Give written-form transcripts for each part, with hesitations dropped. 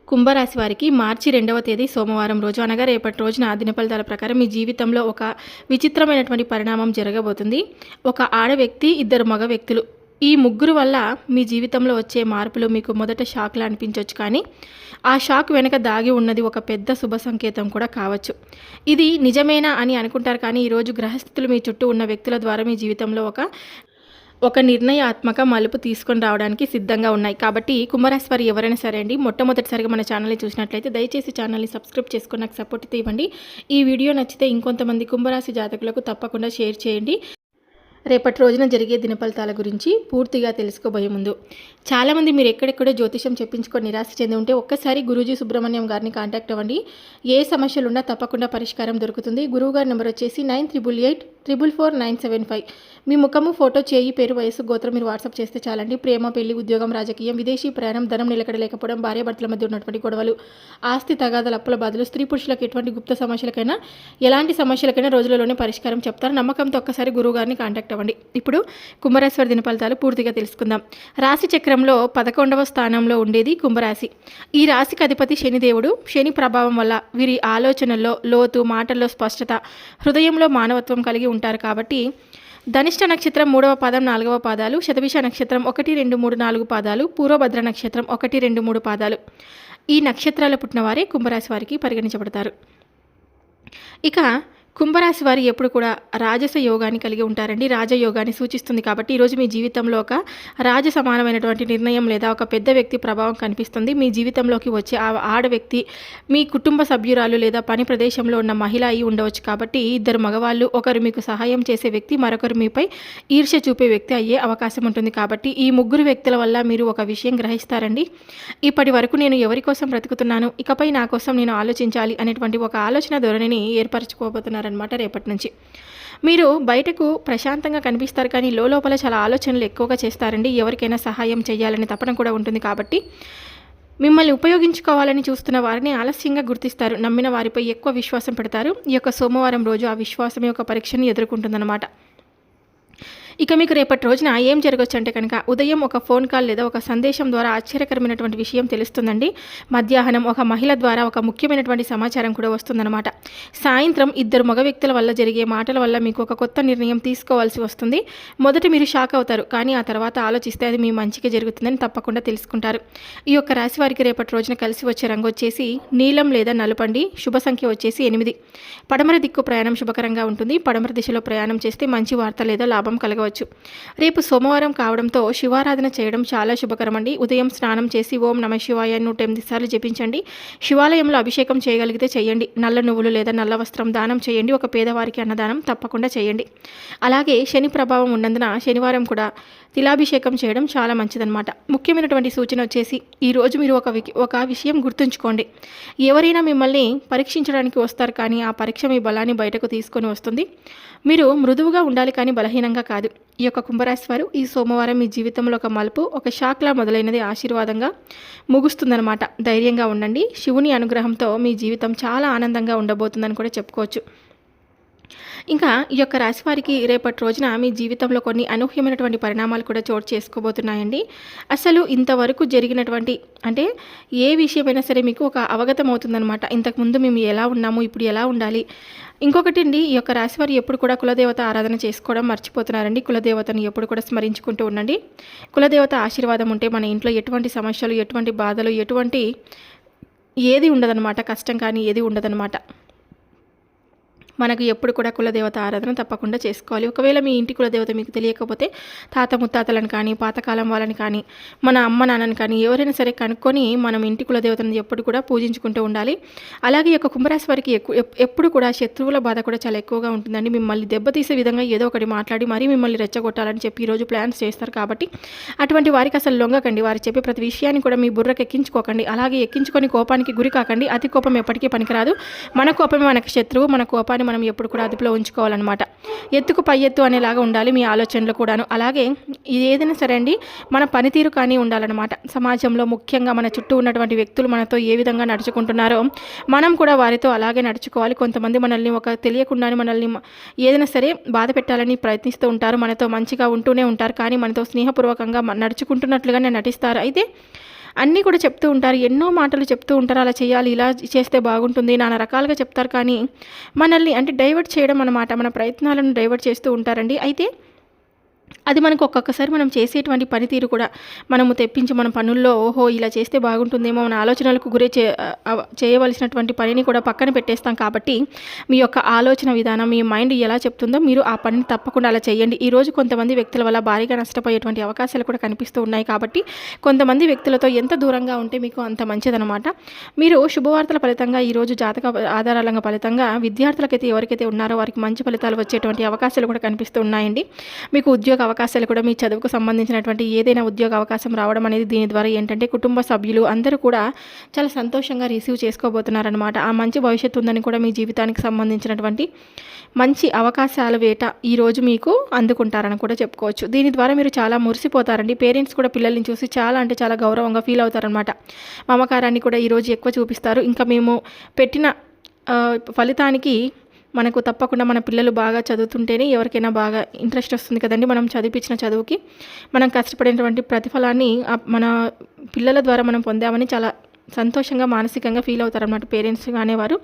కుంభరాశి వారికి మార్చి 2వ తేదీ సోమవారం రోజు అనగా రేపటి రోజున దిన ఫలితాల ప్రకారం మీ జీవితంలో ఒక విచిత్రమైనటువంటి పరిణామం జరగబోతుంది. ఒక ఆడ వ్యక్తి, ఇద్దరు మగ వ్యక్తులు, ఈ ముగ్గురు వల్ల మీ జీవితంలో వచ్చే మార్పులు మీకు మొదట షాక్లా అనిపించవచ్చు, కానీ ఆ షాక్ వెనుక దాగి ఉన్నది ఒక పెద్ద శుభ సంకేతం కూడా కావచ్చు. ఇది నిజమేనా అని అనుకుంటారు, కానీ ఈరోజు గ్రహస్థితులు మీ చుట్టూ ఉన్న వ్యక్తుల ద్వారా మీ జీవితంలో ఒక నిర్ణయాత్మక మలుపు తీసుకొని రావడానికి సిద్ధంగా ఉన్నాయి. కాబట్టి కుంభరాశి వారు ఎవరైనా సరే అండి, మొట్టమొదటిసారిగా మన ఛానల్ని చూసినట్లయితే దయచేసి ఛానల్ని సబ్స్క్రైబ్ చేసుకొని నాకు సపోర్ట్ ఇవ్వండి. ఈ వీడియో నచ్చితే ఇంకొంతమంది కుంభరాశి జాతకులకు తప్పకుండా షేర్ చేయండి. రేపటి రోజున జరిగే దిన ఫలితాల గురించి పూర్తిగా తెలుసుకోబోయే ముందు, చాలామంది మీరు ఎక్కడెక్కడో జ్యోతిషం చెప్పించుకొని నిరాశ చెంది ఉంటే ఒక్కసారి గురూజీ సుబ్రహ్మణ్యం గారిని కాంటాక్ట్ అవ్వండి. ఏ సమస్యలున్నా తప్పకుండా పరిష్కారం దొరుకుతుంది. గురువు గారి నెంబర్ వచ్చేసి 9888444975. మీ ముఖము, ఫోటో, చేయి, పేరు, వయసు, గోత్రం మీరు వాట్సాప్ చేస్తే చాలండి. ప్రేమ, పెళ్లి, ఉద్యోగం, రాజకీయం, విదేశీ ప్రయాణం, ధనం నిలకడలేకపోవడం, భార్యాభర్తల మధ్య ఉన్నటువంటి గొడవలు, ఆస్తి తగాదాల, అప్పుల బాధలు, స్త్రీ పురుషులకు ఎటువంటి గుప్త సమస్యలకైనా, ఎలాంటి సమస్యలకైనా రోజులలోనే పరిష్కారం చెప్తారు. నమ్మకంతో ఒక్కసారి గురువు గారిని కాంటాక్ట్ అవ్వండి. ఇప్పుడు కుంభరాశి వారి దిన ఫలితాలు పూర్తిగా తెలుసుకుందాం. రాశి చక్రంలో 11వ స్థానంలో ఉండేది కుంభరాశి. ఈ రాశికి అధిపతి శనిదేవుడు. శని ప్రభావం వల్ల వీరి ఆలోచనల్లో లోతు, మాటల్లో స్పష్టత, హృదయంలో మానవత్వం కలిగి ఉంటారు. కాబట్టి ధనిష్ట నక్షత్రం 3వ పాదం 4వ పాదాలు, శతభిష నక్షత్రం 1, 2, 3, 4 పాదాలు, పూర్వభద్ర నక్షత్రం 1, 2, 3 పాదాలు, ఈ నక్షత్రాలు పుట్టిన వారే కుంభరాశి వారికి పరిగణించబడతారు. ఇక కుంభరాశి వారి ఎప్పుడు కూడా రాజస యోగాన్ని కలిగి ఉంటారండి. రాజయోగాన్ని సూచిస్తుంది. కాబట్టి ఈరోజు మీ జీవితంలో ఒక రాజ సమానమైనటువంటి నిర్ణయం లేదా ఒక పెద్ద వ్యక్తి ప్రభావం కనిపిస్తుంది. మీ జీవితంలోకి వచ్చే ఆ ఆడ వ్యక్తి మీ కుటుంబ సభ్యురాలు లేదా పని ప్రదేశంలో ఉన్న మహిళ అయి ఉండవచ్చు. కాబట్టి ఇద్దరు మగవాళ్ళు, ఒకరు మీకు సహాయం చేసే వ్యక్తి, మరొకరు మీపై ఈర్ష్య చూపే వ్యక్తి అయ్యే అవకాశం ఉంటుంది. కాబట్టి ఈ ముగ్గురు వ్యక్తుల వల్ల మీరు ఒక విషయం గ్రహిస్తారండి. ఇప్పటి వరకు నేను ఎవరి కోసం బ్రతుకుతున్నాను, ఇకపై నా కోసం నేను ఆలోచించాలి అనేటువంటి ఒక ఆలోచన ధోరణిని ఏర్పరచుకోబోతున్నారు అనమాట. రేపటి నుంచి మీరు బయటకు ప్రశాంతంగా కనిపిస్తారు, కానీ లోపల చాలా ఆలోచనలు ఎక్కువగా చేస్తారండి. ఎవరికైనా సహాయం చేయాలని తపన కూడా ఉంటుంది. కాబట్టి మిమ్మల్ని ఉపయోగించుకోవాలని చూస్తున్న వారిని ఆలస్యంగా గుర్తిస్తారు. నమ్మిన వారిపై ఎక్కువ విశ్వాసం పెడతారు. ఈ యొక్క సోమవారం రోజు ఆ విశ్వాసమే ఒక పరీక్షని ఎదుర్కొంటుందన్నమాట. ఇక మీకు రేపటి రోజున ఏం జరగవచ్చు అంటే కనుక, ఉదయం ఒక ఫోన్ కాల్ లేదా ఒక సందేశం ద్వారా ఆశ్చర్యకరమైనటువంటి విషయం తెలుస్తుందండి. మధ్యాహ్నం ఒక మహిళ ద్వారా ఒక ముఖ్యమైనటువంటి సమాచారం కూడా వస్తుందన్నమాట. సాయంత్రం ఇద్దరు మగ వ్యక్తుల వల్ల జరిగే మాటల వల్ల మీకు ఒక కొత్త నిర్ణయం తీసుకోవాల్సి వస్తుంది. మొదట మీరు షాక్ అవుతారు, కానీ ఆ తర్వాత ఆలోచిస్తే అది మీ మంచిగా జరుగుతుందని తప్పకుండా తెలుసుకుంటారు. ఈ యొక్క రాశి వారికి రేపటి రోజున కలిసి వచ్చే రంగు వచ్చేసి నీలం లేదా నలుపండి. శుభ సంఖ్య వచ్చేసి 8. పడమర దిక్కు ప్రయాణం శుభకరంగా ఉంటుంది. పడమర దిశలో ప్రయాణం చేస్తే మంచి వార్త లేదా లాభం కలగవచ్చు. రేపు సోమవారం కావడంతో శివారాధన చేయడం చాలా శుభకరమండి. ఉదయం స్నానం చేసి ఓం నమ శివాయ 108 సార్లు జపించండి. శివాలయంలో అభిషేకం చేయగలిగితే చేయండి. నల్ల నువ్వులు లేదా నల్ల వస్త్రం దానం చేయండి. ఒక పేదవారికి అన్నదానం తప్పకుండా చేయండి. అలాగే శని ప్రభావం ఉన్నందున శనివారం కూడా తిలాభిషేకం చేయడం చాలా మంచిదన్నమాట. ముఖ్యమైనటువంటి సూచన వచ్చేసి ఈరోజు మీరు ఒక విషయం గుర్తుంచుకోండి. ఎవరైనా మిమ్మల్ని పరీక్షించడానికి వస్తారు, కానీ ఆ పరీక్ష మీ బలాన్ని బయటకు తీసుకొని వస్తుంది. మీరు మృదువుగా ఉండాలి, కానీ బలహీనంగా కాదు. ఈ యొక్క కుంభరాశి వారు ఈ సోమవారం మీ జీవితంలో ఒక మలుపు, ఒక షాక్లా మొదలైనది ఆశీర్వాదంగా ముగుస్తుందన్నమాట. ధైర్యంగా ఉండండి. శివుని అనుగ్రహంతో మీ జీవితం చాలా ఆనందంగా ఉండబోతుందని కూడా చెప్పుకోవచ్చు. ఇంకా ఈ యొక్క రాశి వారికి రేపటి రోజున మీ జీవితంలో కొన్ని అనూహ్యమైనటువంటి పరిణామాలు కూడా చోటు చేసుకోబోతున్నాయండి. అసలు ఇంతవరకు జరిగినటువంటి అంటే ఏ విషయమైనా సరే మీకు ఒక అవగతం అవుతుందన్నమాట. ఇంతకుముందు మేము ఎలా ఉన్నాము, ఇప్పుడు ఎలా ఉండాలి. ఇంకొకటి అండి, ఈ యొక్క రాశి వారు ఎప్పుడు కూడా కులదేవత ఆరాధన చేసుకోవడం మర్చిపోతున్నారండి. కులదేవతను ఎప్పుడు కూడా స్మరించుకుంటూ ఉండండి. కులదేవత ఆశీర్వాదం ఉంటే మన ఇంట్లో ఎటువంటి సమస్యలు, ఎటువంటి బాధలు, ఏది ఉండదన్నమాట. కష్టం కానీ ఏది ఉండదన్నమాట. మనకు ఎప్పుడు కూడా కులదేవత ఆరాధన తప్పకుండా చేసుకోవాలి. ఒకవేళ మీ ఇంటి కులదేవత మీకు తెలియకపోతే తాత ముత్తాతలను కానీ, పాతకాలం వాళ్ళని కానీ, మన అమ్మ నాన్నని కానీ ఎవరైనా సరే కనుక్కొని మనం ఇంటి కులదేవతను ఎప్పుడు కూడా పూజించుకుంటూ ఉండాలి. అలాగే ఈ యొక్క కుంభరాశి వారికి ఎప్పుడు కూడా శత్రువుల బాధ కూడా చాలా ఎక్కువగా ఉంటుందండి. మిమ్మల్ని దెబ్బతీసే విధంగా ఏదో ఒకటి మాట్లాడి మరీ మిమ్మల్ని రెచ్చగొట్టాలని చెప్పి ఈరోజు ప్లాన్స్ చేస్తారు. కాబట్టి అటువంటి వారికి అసలు లొంగకండి. వారు చెప్పే ప్రతి విషయాన్ని కూడా మీ బుర్రకు ఎక్కించుకోకండి. అలాగే ఎక్కించుకొని కోపానికి గురి కాకండి. అతి కోపం ఎప్పటికీ పనికిరాదు. మన కోపమే మనకు శత్రువు. మన కోపాన్ని మనం ఎప్పుడు కూడా అదుపులో ఉంచుకోవాలన్నమాట. ఎత్తుకు పై ఎత్తు అనేలాగా ఉండాలి మీ ఆలోచనలు కూడాను. అలాగే ఇది ఏదైనా సరే అండి, మన పనితీరు కానీ ఉండాలన్నమాట. సమాజంలో ముఖ్యంగా మన చుట్టూ ఉన్నటువంటి వ్యక్తులు మనతో ఏ విధంగా నడుచుకుంటున్నారో మనం కూడా వారితో అలాగే నడుచుకోవాలి. కొంతమంది మనల్ని తెలియకుండానే మనల్ని ఏదైనా సరే బాధ పెట్టాలని ప్రయత్నిస్తూ ఉంటారు. మనతో మంచిగా ఉంటూనే ఉంటారు, కానీ మనతో స్నేహపూర్వకంగా నడుచుకుంటున్నట్లుగానే నటిస్తారు. అయితే అన్నీ కూడా చెప్తూ ఉంటారు, ఎన్నో మాటలు చెప్తూ ఉంటారు, అలా చేయాలి, ఇలా చేస్తే బాగుంటుంది, నానా రకాలుగా చెప్తారు. కానీ మనల్ని అంటే డైవర్ట్ చేయడం అన్నమాట, మన ప్రయత్నాలను డైవర్ట్ చేస్తూ ఉంటారండి. అయితే అది మనకు ఒక్కొక్కసారి మనం చేసేటువంటి పనితీరు కూడా మనము తెప్పించి మన పనుల్లో ఓహో ఇలా చేస్తే బాగుంటుందేమో మన ఆలోచనలకు చేయవలసినటువంటి పనిని కూడా పక్కన పెట్టేస్తాం. కాబట్టి మీ యొక్క ఆలోచన విధానం, మీ మైండ్ ఎలా చెప్తుందో మీరు ఆ పనిని తప్పకుండా అలా చేయండి. ఈరోజు కొంతమంది వ్యక్తుల వల్ల భారీగా నష్టపోయేటువంటి అవకాశాలు కూడా కనిపిస్తూ ఉన్నాయి. కాబట్టి కొంతమంది వ్యక్తులతో ఎంత దూరంగా ఉంటే మీకు అంత మంచిదనమాట. మీరు శుభవార్తల ఫలితంగా ఈరోజు జాతక ఆధారాల ఫలితంగా విద్యార్థులకైతే ఎవరికైతే ఉన్నారో వారికి మంచి ఫలితాలు వచ్చేటువంటి అవకాశాలు కూడా కనిపిస్తూ ఉన్నాయండి. మీకు ఉద్యోగ అవకాశాలు కూడా మీ చదువుకు సంబంధించినటువంటి ఏదైనా ఉద్యోగ అవకాశం రావడం అనేది దీని ద్వారా ఏంటంటే కుటుంబ సభ్యులు అందరూ కూడా చాలా సంతోషంగా రిసీవ్ చేసుకోబోతున్నారనమాట. ఆ మంచి భవిష్యత్తు ఉందని కూడా మీ జీవితానికి సంబంధించినటువంటి మంచి అవకాశాల వేట ఈరోజు మీకు అందుకుంటారని కూడా చెప్పుకోవచ్చు. దీని ద్వారా మీరు చాలా మురిసిపోతారండి. పేరెంట్స్ కూడా పిల్లల్ని చూసి చాలా అంటే చాలా గౌరవంగా ఫీల్ అవుతారనమాట. మమకారాన్ని కూడా ఈరోజు ఎక్కువ చూపిస్తారు. ఇంకా మేము పెట్టిన ఫలితానికి మనకు తప్పకుండా మన పిల్లలు బాగా చదువుతుంటేనే ఎవరికైనా బాగా ఇంట్రెస్ట్ వస్తుంది కదండి. మనం చదివించిన చదువుకి మనం కష్టపడినటువంటి ప్రతిఫలాన్ని మన పిల్లల ద్వారా మనం పొందామని చాలా సంతోషంగా మానసికంగా ఫీల్ అవుతారన్నమాట పేరెంట్స్ అనేవారు.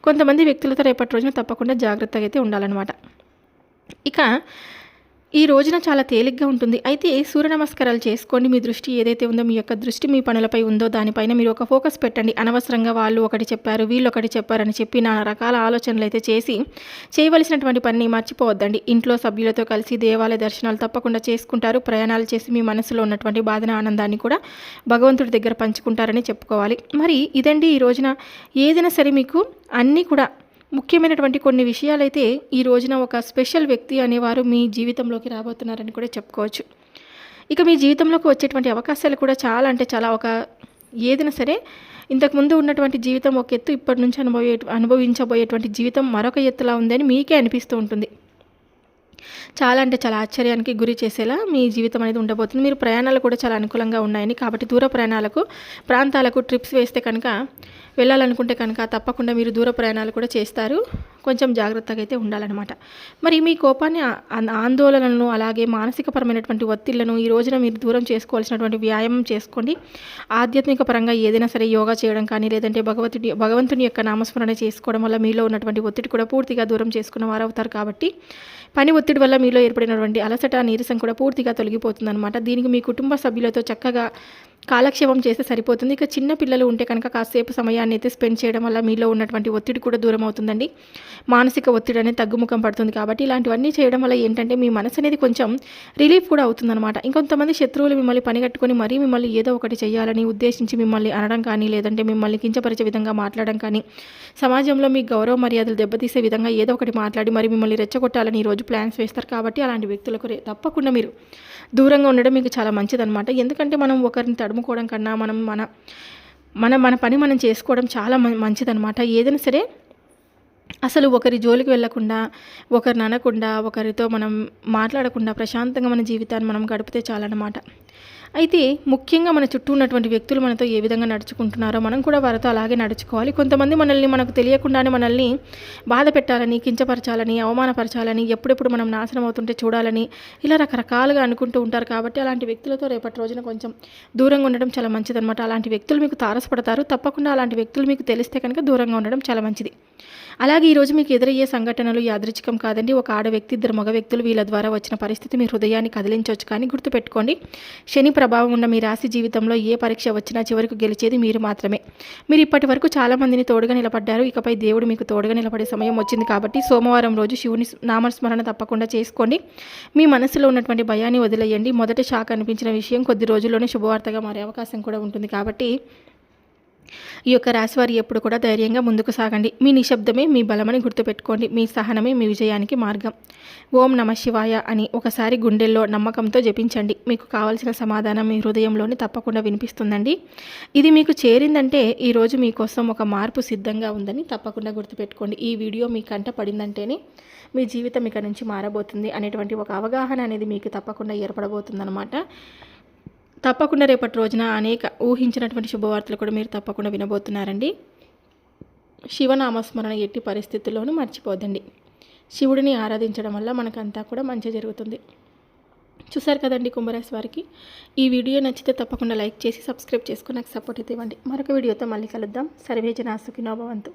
కొంతమంది వ్యక్తులతో రేపటి రోజున తప్పకుండా జాగ్రత్తగా అయితే ఉండాలన్నమాట. ఇక ఈ రోజున చాలా తేలిగ్గా ఉంటుంది. అయితే సూర్య నమస్కారాలు చేసుకోండి. మీ దృష్టి ఏదైతే ఉందో, మీ యొక్క దృష్టి మీ పనులపై ఉందో దానిపైన మీరు ఒక ఫోకస్ పెట్టండి. అనవసరంగా వాళ్ళు ఒకటి చెప్పారు, వీళ్ళు ఒకటి చెప్పారని చెప్పి నానా రకాల ఆలోచనలు అయితే చేసి చేయవలసినటువంటి పనిని మర్చిపోవద్దండి. ఇంట్లో సభ్యులతో కలిసి దేవాలయ దర్శనాలు తప్పకుండా చేసుకుంటారు. ప్రయాణాలు చేసి మీ మనసులో ఉన్నటువంటి బాధన ఆనందాన్ని కూడా భగవంతుడి దగ్గర పంచుకుంటారని చెప్పుకోవాలి. మరి ఇదండి ఈ రోజున ఏదైనా సరే మీకు అన్నీ కూడా ముఖ్యమైనటువంటి కొన్ని విషయాలైతే ఈ రోజున ఒక స్పెషల్ వ్యక్తి అనేవారు మీ జీవితంలోకి రాబోతున్నారని కూడా చెప్పుకోవచ్చు. ఇక మీ జీవితంలోకి వచ్చేటువంటి అవకాశాలు కూడా చాలా అంటే చాలా ఏదైనా సరే ఇంతకుముందు ఉన్నటువంటి జీవితం ఒక ఎత్తు, ఇప్పటి నుంచి అనుభవించబోయేటువంటి జీవితం మరొక ఎత్తులా ఉందని మీకే అనిపిస్తూ ఉంటుంది. చాలా అంటే చాలా ఆశ్చర్యానికి గురి చేసేలా మీ జీవితం అనేది ఉండబోతుంది. మీరు ప్రయాణాలు కూడా చాలా అనుకూలంగా ఉన్నాయని, కాబట్టి దూర ప్రాంతాలకు ట్రిప్స్ వేస్తే కనుక వెళ్ళాలనుకుంటే కనుక తప్పకుండా మీరు దూర ప్రయాణాలు కూడా చేస్తారు. కొంచెం జాగ్రత్తగా అయితే ఉండాలన్నమాట. మరి మీ కోపాన్ని, ఆందోళనలను, అలాగే మానసికపరమైనటువంటి ఒత్తిళ్లను ఈ రోజున మీరు దూరం చేసుకోవాల్సినటువంటి వ్యాయామం చేసుకోండి. ఆధ్యాత్మిక పరంగా ఏదైనా సరే యోగా చేయడం కానీ, లేదంటే భగవంతుని యొక్క నామస్మరణ చేసుకోవడం వల్ల మీలో ఉన్నటువంటి ఒత్తిడి కూడా పూర్తిగా దూరం చేసుకున్న వారు అవుతారు. కాబట్టి పని ఒత్తిడి వల్ల మీలో ఏర్పడినటువంటి అలసట, నీరసం కూడా పూర్తిగా తొలగిపోతుందన్నమాట. దీనికి మీ కుటుంబ సభ్యులతో చక్కగా కాలక్షేపం చేస్తే సరిపోతుంది. ఇక చిన్న పిల్లలు ఉంటే కనుక కాసేపు సమయాన్ని అయితే స్పెండ్ చేయడం వల్ల మీలో ఉన్నటువంటి ఒత్తిడి కూడా దూరం అవుతుందండి. మానసిక ఒత్తిడి అనేది తగ్గుముఖం పడుతుంది. కాబట్టి ఇలాంటివన్నీ చేయడం వల్ల ఏంటంటే మీ మనసు అనేది కొంచెం రిలీఫ్ కూడా అవుతుందన్నమాట. ఇంకొంతమంది శత్రువులు మిమ్మల్ని పనిగట్టుకొని మరీ మిమ్మల్ని ఏదో ఒకటి చేయాలని ఉద్దేశించి మిమ్మల్ని అనడం కానీ, లేదంటే మిమ్మల్ని కించపరిచే విధంగా మాట్లాడడం కానీ, సమాజంలో మీ గౌరవ మర్యాదలు దెబ్బతీసే విధంగా ఏదో ఒకటి మాట్లాడి మరి మిమ్మల్ని రెచ్చగొట్టాలని ఈరోజు ప్లాన్స్ వేస్తారు. కాబట్టి అలాంటి వ్యక్తులకు తప్పకుండా మీరు దూరంగా ఉండడం మీకు చాలా మంచిదన్నమాట. ఎందుకంటే మనం ఒకరిని తడుముకోవడం కన్నా మన పని మనం చేసుకోవడం చాలా మంచిదన్నమాట. ఏదైనా సరే అసలు ఒకరి జోలికి వెళ్లకుండా, ఒకరిని అనకుండా, ఒకరితో మనం మాట్లాడకుండా ప్రశాంతంగా మన జీవితాన్ని మనం గడిపితే చాలన్నమాట. అయితే ముఖ్యంగా మన చుట్టూ ఉన్నటువంటి వ్యక్తులు మనతో ఏ విధంగా నడుచుకుంటున్నారో మనం కూడా వారితో అలాగే నడుచుకోవాలి. కొంతమంది మనకు తెలియకుండానే మనల్ని బాధ పెట్టాలని, కించపరచాలని, అవమానపరచాలని, ఎప్పుడెప్పుడు మనం నాశనం అవుతుంటే చూడాలని ఇలా రకరకాలుగా అనుకుంటూ ఉంటారు. కాబట్టి అలాంటి వ్యక్తులతో రేపటి రోజున కొంచెం దూరంగా ఉండడం చాలా మంచిదన్నమాట. అలాంటి వ్యక్తులు మీకు తారసపడతారు. తప్పకుండా అలాంటి వ్యక్తులు మీకు తెలిస్తే కనుక దూరంగా ఉండడం చాలా మంచిది. అలాగే ఈరోజు మీకు ఎదురయ్యే సంఘటనలు యాదృచ్ఛికం కాదండి. ఒక ఆడ వ్యక్తి, ఇద్దరు మగ వ్యక్తులు వీళ్ళ ద్వారా వచ్చిన పరిస్థితి మీ హృదయాన్ని కదిలించవచ్చు. కానీ గుర్తుపెట్టుకోండి, శని ప్రభావం ఉన్న మీ రాశి జీవితంలో ఏ పరీక్ష వచ్చినా చివరికి గెలిచేది మీరు మాత్రమే. మీరు ఇప్పటి వరకు చాలామందిని తోడుగా నిలబడ్డారు. ఇకపై దేవుడు మీకు తోడుగా నిలబడే సమయం వచ్చింది. కాబట్టి సోమవారం రోజు శివుని నామస్మరణ తప్పకుండా చేసుకోండి. మీ మనసులో ఉన్నటువంటి భయాన్ని వదిలేయండి. మొదటి షాక్ అనిపించిన విషయం కొద్ది రోజుల్లోనే శుభవార్తగా మారే అవకాశం కూడా ఉంటుంది. కాబట్టి ఈ యొక్క రాశివారి ఎప్పుడు కూడా ధైర్యంగా ముందుకు సాగండి. మీ నిశ్శబ్దమే మీ బలమని గుర్తుపెట్టుకోండి. మీ సహనమే మీ విజయానికి మార్గం. ఓం నమ శివాయ అని ఒకసారి గుండెల్లో నమ్మకంతో జపించండి. మీకు కావాల్సిన సమాధానం మీ హృదయంలోని తప్పకుండా వినిపిస్తుందండి. ఇది మీకు చేరిందంటే ఈరోజు మీకోసం ఒక మార్పు సిద్ధంగా ఉందని తప్పకుండా గుర్తుపెట్టుకోండి. ఈ వీడియో మీ కంట పడిందంటేనే మీ జీవితం ఇక నుంచి మారబోతుంది అనేటువంటి ఒక అవగాహన అనేది మీకు తప్పకుండా ఏర్పడబోతుందన్నమాట. తప్పకుండా రేపటి రోజున అనేక ఊహించినటువంటి శుభవార్తలు కూడా మీరు తప్పకుండా వినబోతున్నారండి. శివనామస్మరణ ఎట్టి పరిస్థితుల్లోనూ మర్చిపోద్దండి. శివుడిని ఆరాధించడం వల్ల మనకంతా కూడా మంచి జరుగుతుంది. చూసారు కదండి కుంభరాశి వారికి. ఈ వీడియో నచ్చితే తప్పకుండా లైక్ చేసి సబ్స్క్రైబ్ చేసుకుని నాకు సపోర్ట్ అయితే ఇవ్వండి. మరొక వీడియోతో మళ్ళీ కలుద్దాం. సర్వే జనా సుఖినో భవంతు.